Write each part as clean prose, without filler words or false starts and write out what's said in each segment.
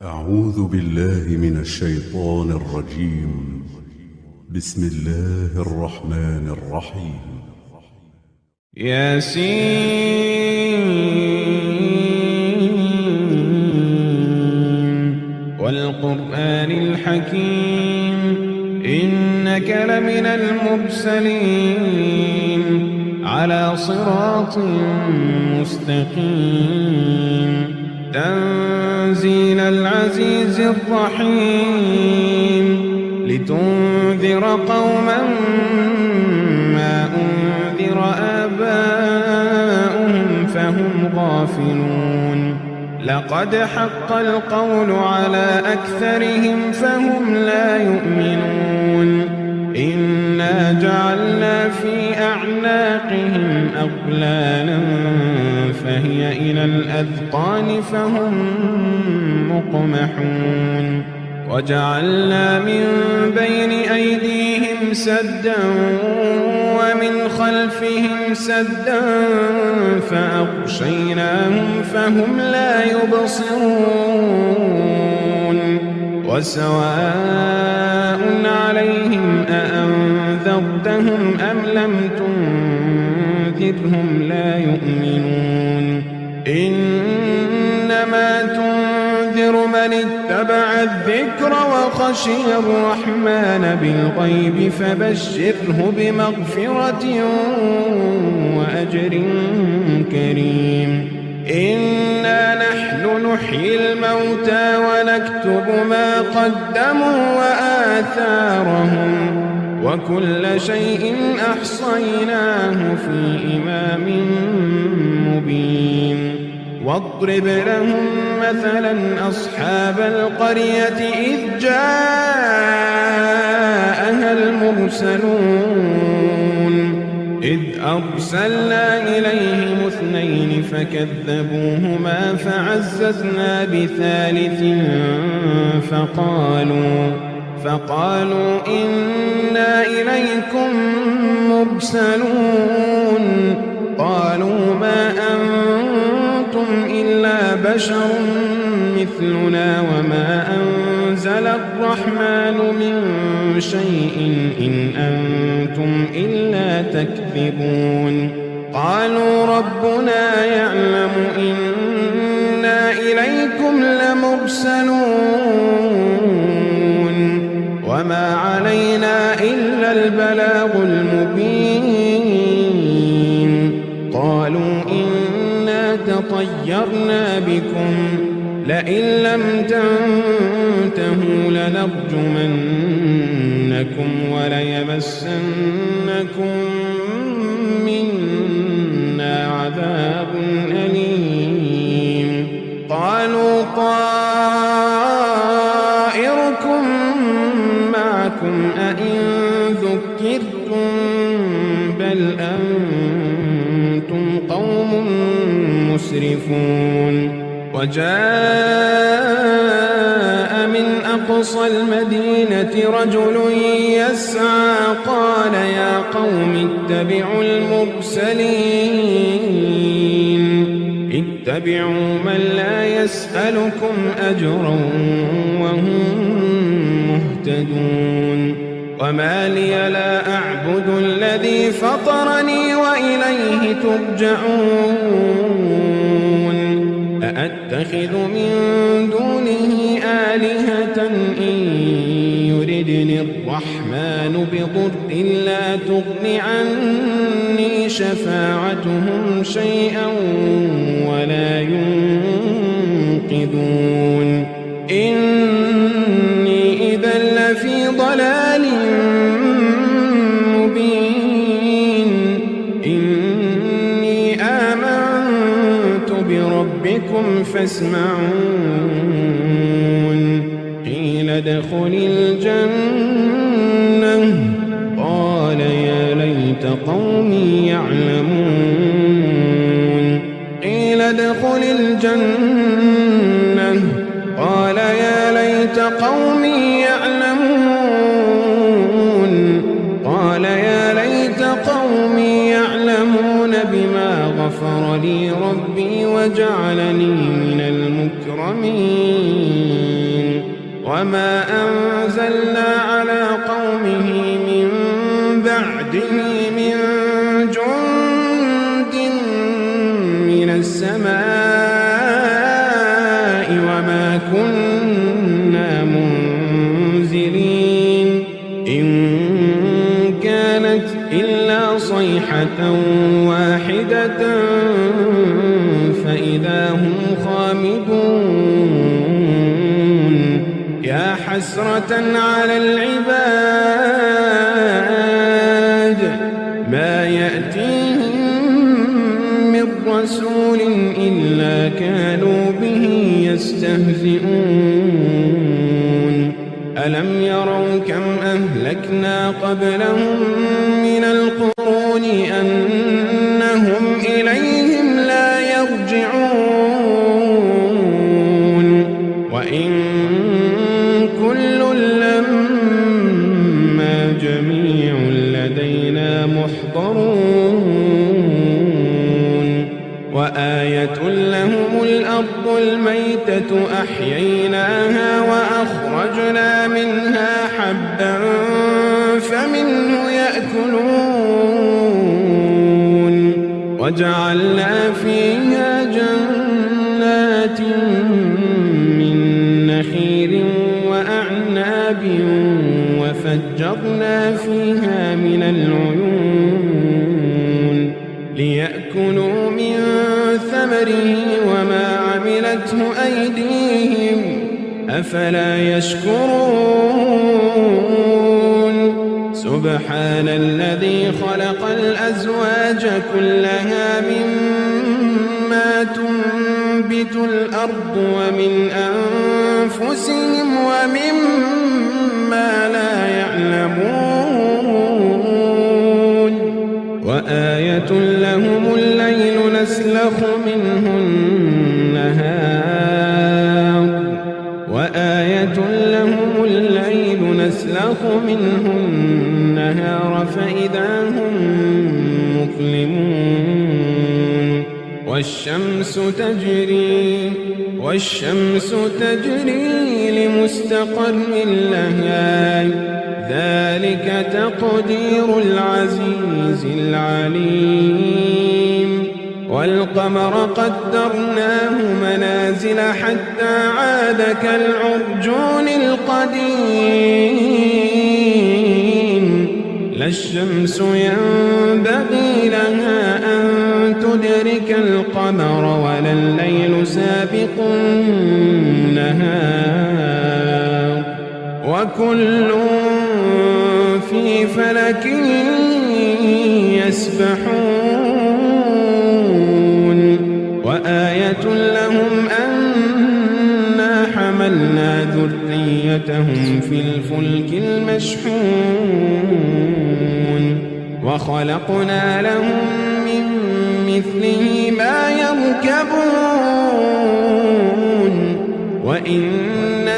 أعوذ بالله من الشيطان الرجيم. بسم الله الرحمن الرحيم. ياسين والقرآن الحكيم إنك لمن المرسلين على صراط مستقيم تنزيل العزيز الرحيم لتنذر قوما ما أنذر آباؤهم فهم غافلون لقد حق القول على أكثرهم فهم لا يؤمنون إنا جعلنا في أعناقهم أغلالا فهي إلى الأذقان فهم مقمحون وجعلنا من بين أيديهم سدا ومن خلفهم سدا فأغشيناهم فهم لا يبصرون وسواء عليهم أأنذرتهم أم لم تنذرهم لا يؤمنون إنما تنذر من اتبع الذكر وخشي الرحمن بالغيب فبشره بمغفرة وأجر كريم إنا نحن نحيي الموتى ونكتب ما قدموا وآثارهم وكل شيء أحصيناه في إمام مبين واضرب لهم مثلا أصحاب القرية إذ جاءها المرسلون إذ أرسلنا إليهم اثنين فكذبوهما فعززنا بثالث فقالوا إنا إليكم مرسلون قالوا ما أنتم إلا بشر مثلنا وما أنزل الرحمن من شيء إن أنتم إلا تكذبون قالوا ربنا يعلم إنا إليكم لمرسلون وما علينا إلا البلاغ المبين قالوا إنا تطيرنا بكم لئن لم تنتهوا لنرجمنكم وليمسنكم منا عذاب أليم قالوا طائركم معكم أئن ذكرتم بل أنتم قوم مسرفون وجاء من أقصى المدينة رجل يسعى قال يا قوم اتبعوا اتبعوا من لا يسألكم أجرا وهم مهتدون وما لي لا أعبد الذي فطرني وإليه ترجعون أأتخذ من دونه آلهة إن يردني الرحمن بضر لا تغن عني شفاعتهم شيئا ولا ينقذون إني إذا لفي ضلال مبين إني آمنت بربكم فاسمعون قيل ادخل الجنة قال يا ليت قومي يعلمون قيل ادخل الجنة قال يا ليت قومي يعلمون قال يا ليت قومي يعلمون بما غفر لي ربي وجعلني من المكرمين وما أنزلنا على قومه من بعده من جند من السماء وما كنا منزلين إن كانت إلا صيحة واحدة فإذا هم خامدون يا حسرة على العباد ما يأتيهم من رسول إلا كانوا به يستهزئون ألم يروا كم أهلكنا قبلهم من القرون أنهم إليهم لا يرجعون وإن كل لما جميع لدينا محضرون وآية لهم الأرض الميتة أحييناها وأخرجنا منها حبا فمنه يأكلون وجعلنا فيها جنات من نخيل وأعناب وفجرنا فيها من العيون ليأكلوا من ثمره وما عملته أيديهم أفلا يشكرون سبحان الذي خلق الأزواج كلها مما تنبت الأرض ومن أنفسهم ومما لا يعلمون وآية لهم الليل نسلخ منه النهار وآية لهم الليل نسلخ منه النهار فإذا هم مظلمون والشمس تجري لمستقر لها ذلك تقدير العزيز العليم والقمر قدرناه منازل حتى عاد كالعرجون القديم لا الشمس ينبغي لها أن تدرك القمر ولا الليل سابق النهار وكل في فلك يسبحون وآية لهم أنا حملنا ذريتهم في الفلك المشحون وخلقنا لهم من مثله ما يركبون وإن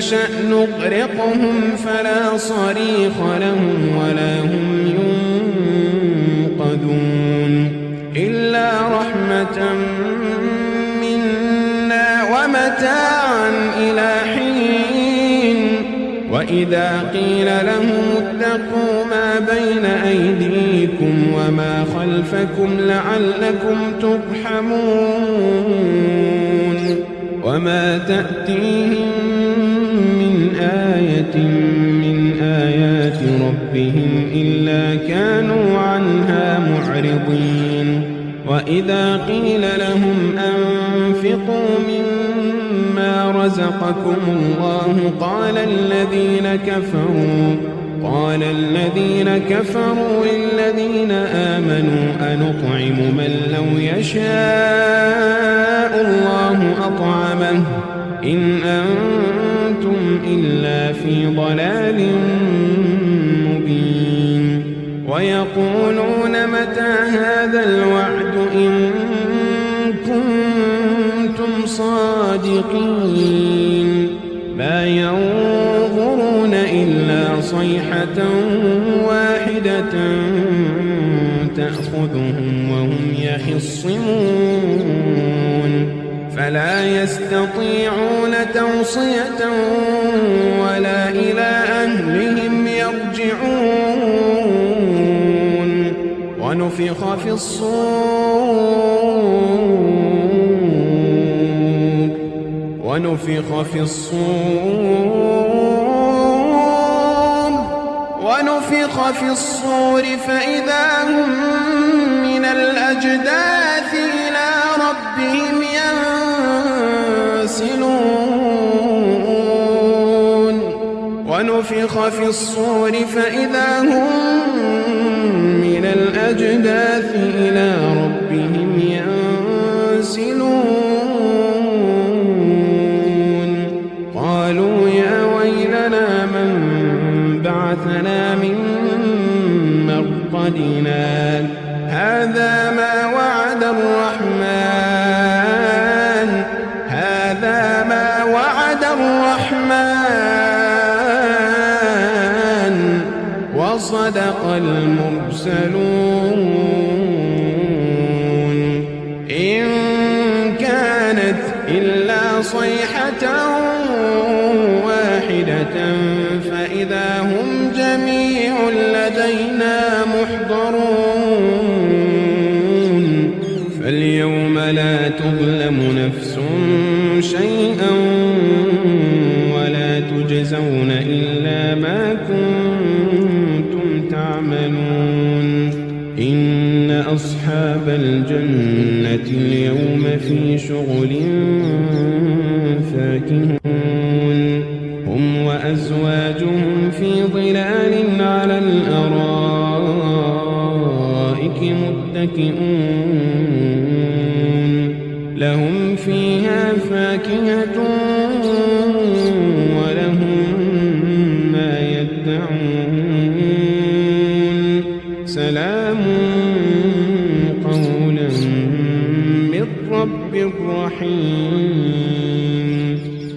نشأ نغرقهم فلا صريخ لهم ولا هم ينقذون إلا رحمة منا ومتاعا إلى حين وإذا قيل لهم اتقوا ما بين أيديكم وما خلفكم لعلكم ترحمون وما تأتيهم من آية من آيات ربهم إلا كانوا عنها معرضين وإذا قيل لهم أنفقوا مما رزقكم الله قال الذين كفروا للذين آمنوا أنطعم من لو يشاء الله أطعمه إن أنتم إلا في ضلال مبين ويقولون متى هذا الوعد إن كنتم صادقين ما ينظرون إلا صيحة واحدة تأخذهم وهم يخصمون فلا يستطيعون توصية ولا يرجعون ونفخ في الصور فإذا هم من الأجداث إلى ربهم ينسلون ونفخ في الصور فإذا هم من الأجداث إلى ربهم ينسلون قالوا يا ويلنا من بعثنا من مرقدنا هذا ما وعد الرحمن وصدق المرسلون إن كانت إلا صيحة واحدة فإذا هم جميع لدينا محضرون فاليوم لا تظلم نفس شيئا ولا تجزون إلا ما كنتم تعملون إن أصحاب الجنة اليوم في شغل فاكهون هم وأزواجهم في ظلال على الأرائك متكئون لهم فيها فاكهة ولهم ما يدعون سلام قولا من رب رحيم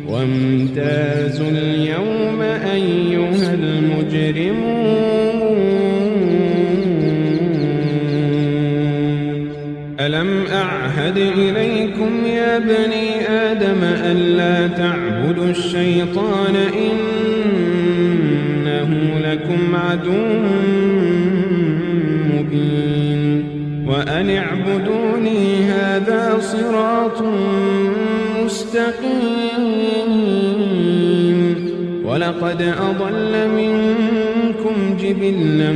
وامتازوا اليوم أيها المجرمون ألم أعهد إليكم يا بني آدم ألا تعبدوا الشيطان إنه لكم عدو مبين وأن اعبدوني هذا صراط مستقيم ولقد أضل منكم جبلا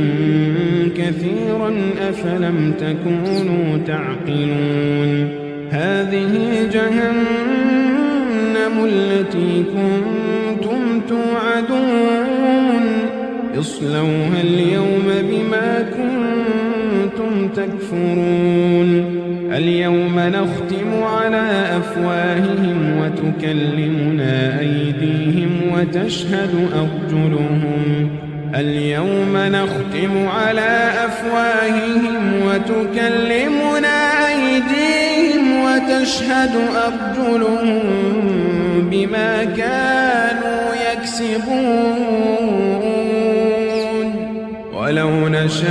كثيرا أفلم تكونوا تعقلون هذه جهنم التي كنتم توعدون اصلوها اليوم بما كنتم تكفرون اليوم نختم على أفواههم وتكلمنا أيديهم وتشهد أرجلهم اليوم نختم على أفواههم وتكلمنا أيديهم وتشهد أرجلهم بما كانوا يكسبون ولو نشاء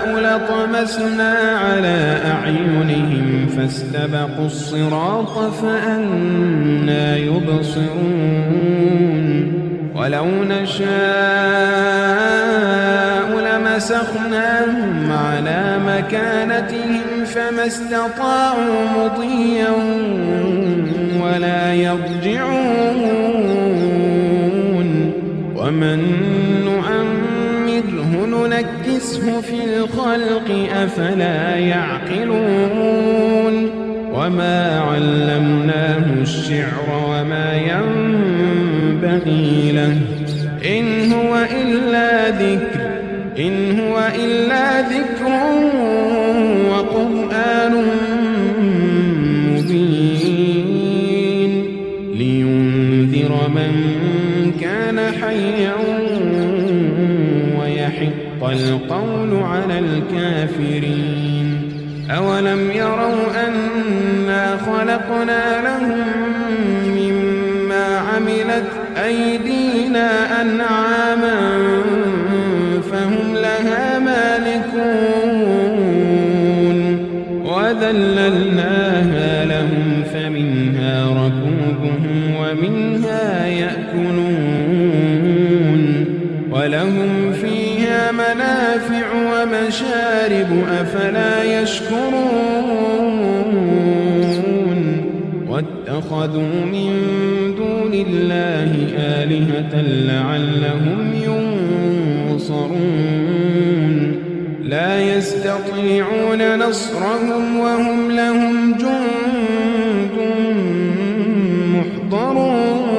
لطمسنا على أعينهم فاستبقوا الصراط فأنى يبصرون ولو نشاء لمسخناهم على مكانتهم فما استطاعوا مضيا ولا يرجعون ومن نعمره ننكسه في الخلق أفلا يعقلون وما علمناه الشعر وما ينبغي له إن هو إلا ذكر وقرآن مبين لينذر من كان حيا ويحق القول على الكافرين أولم يروا أنا خلقنا لهم مما عملت أيدينا أنعاما فهم لها مالكون وذللناها لهم فمنها ركوبهم ومنها يأكلون ولهم فيها منافع ومشارب أفلا يشكرون واتخذوا من دون الله آلهة لعلهم ينصرون لا يستطيعون نصرهم وهم لهم جند محضرون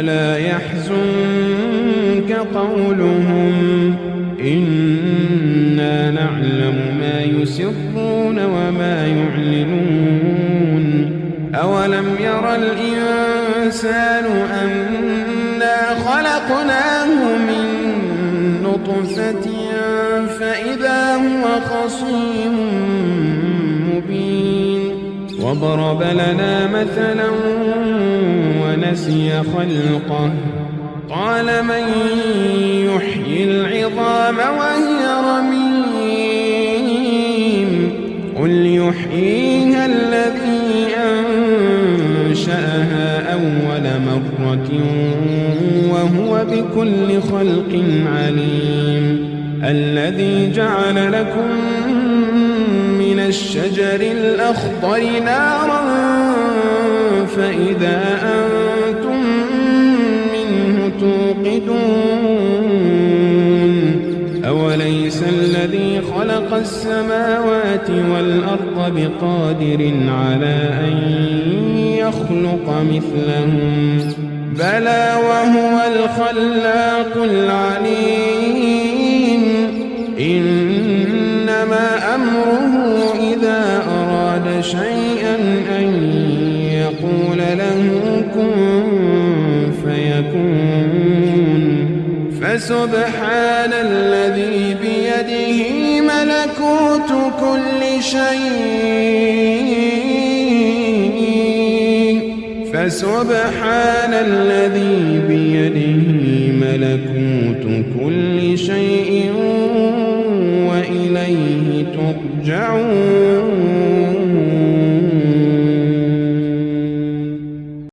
فلا يحزنك قولهم إنا نعلم ما يسرون وما يعلنون أولم ير الإنسان أنا خلقناه من نطفة فإذا هو خصيم مبين وضرب لنا مثلا ونسي خلقه قال من يحيي العظام وهي رميم قل يحييها الذي أنشأها أول مرة وهو بكل خلق عليم الذي جعل لكم من الشجر الأخضر نارا فإذا أنتم منه توقدون أوليس الذي خلق السماوات والأرض بقادر على أن يخلق مثلهم بلى وهو الخلاق العليم إنما أمره إذا أراد شيئا أن يقول له كن فيكون فسبحان الذي بيده ملكوت كل شيء فسبحان الذي بيده ملكوت كل شيء وإليه ترجعون